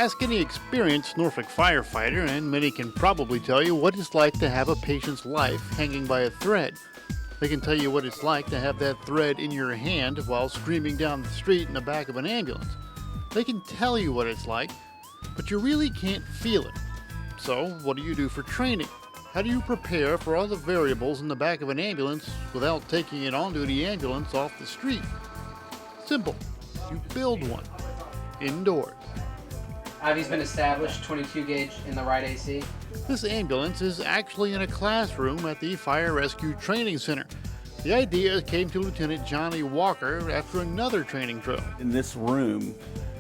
Ask any experienced Norfolk firefighter, and many can probably tell you what it's like to have a patient's life hanging by a thread. They can tell you what it's like to have that thread in your hand while screaming down the street in the back of an ambulance. They can tell you what it's like, but you really can't feel it. So, what do you do for training? How do you prepare for all the variables in the back of an ambulance without taking it onto the ambulance off the street? Simple. You build one. Indoors. IV's been established, 22 gauge in the right AC. This ambulance is actually in a classroom at the Fire Rescue Training Center. The idea came to Lieutenant Johnny Walker after another training drill. In this room,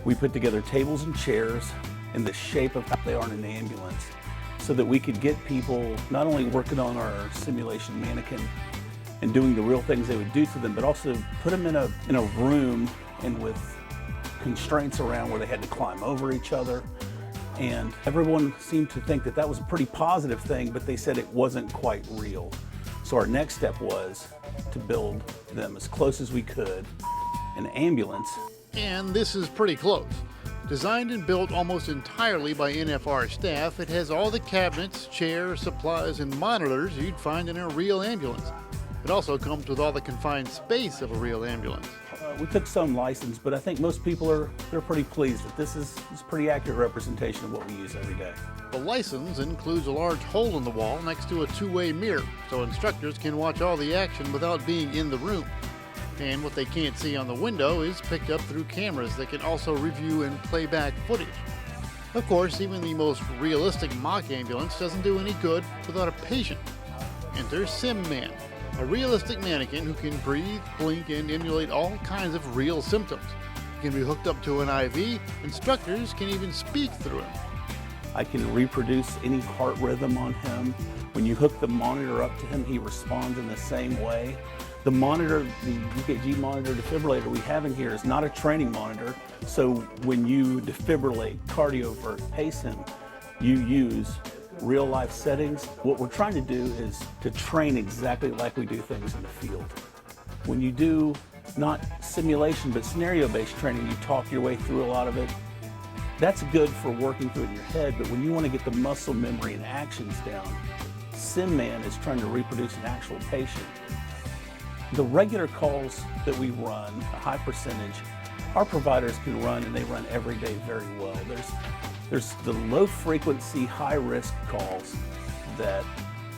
we put together tables and chairs in the shape of how they are in an ambulance so that we could get people not only working on our simulation mannequin and doing the real things they would do to them, but also put them in a room and with constraints around where they had to climb over each other. And everyone seemed to think that that was a pretty positive thing, but they said it wasn't quite real. So our next step was to build them as close as we could, an ambulance. And this is pretty close. Designed and built almost entirely by NFR staff, it has all the cabinets, chairs, supplies, and monitors you'd find in a real ambulance. It also comes with all the confined space of a real ambulance. We took some license, but I think most people they're pretty pleased that this is a pretty accurate representation of what we use every day. The license includes a large hole in the wall next to a two-way mirror, so instructors can watch all the action without being in the room. And what they can't see on the window is picked up through cameras that can also review and play back footage. Of course, even the most realistic mock ambulance doesn't do any good without a patient. Enter SimMan, a realistic mannequin who can breathe, blink, and emulate all kinds of real symptoms. He can be hooked up to an IV. Instructors can even speak through him. I can reproduce any heart rhythm on him. When you hook the monitor up to him, he responds in the same way. The monitor, the UKG monitor defibrillator we have in here is not a training monitor, so when you defibrillate, cardiovert, pace him, you use real life settings. What we're trying to do is to train exactly like we do things in the field. When you do not simulation but scenario-based training, you talk your way through a lot of it. That's good for working through it in your head, but when you want to get the muscle memory and actions down, SimMan is trying to reproduce an actual patient. The regular calls that we run, a high percentage, our providers can run, and they run every day very well. There's the low frequency, high risk calls that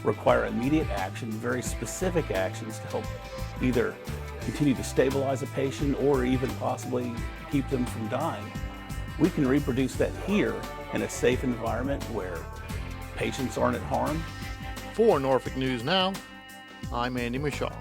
require immediate action, very specific actions to help either continue to stabilize a patient or even possibly keep them from dying. We can reproduce that here in a safe environment where patients aren't at harm. For Norfolk News Now, I'm Andy Mishaw.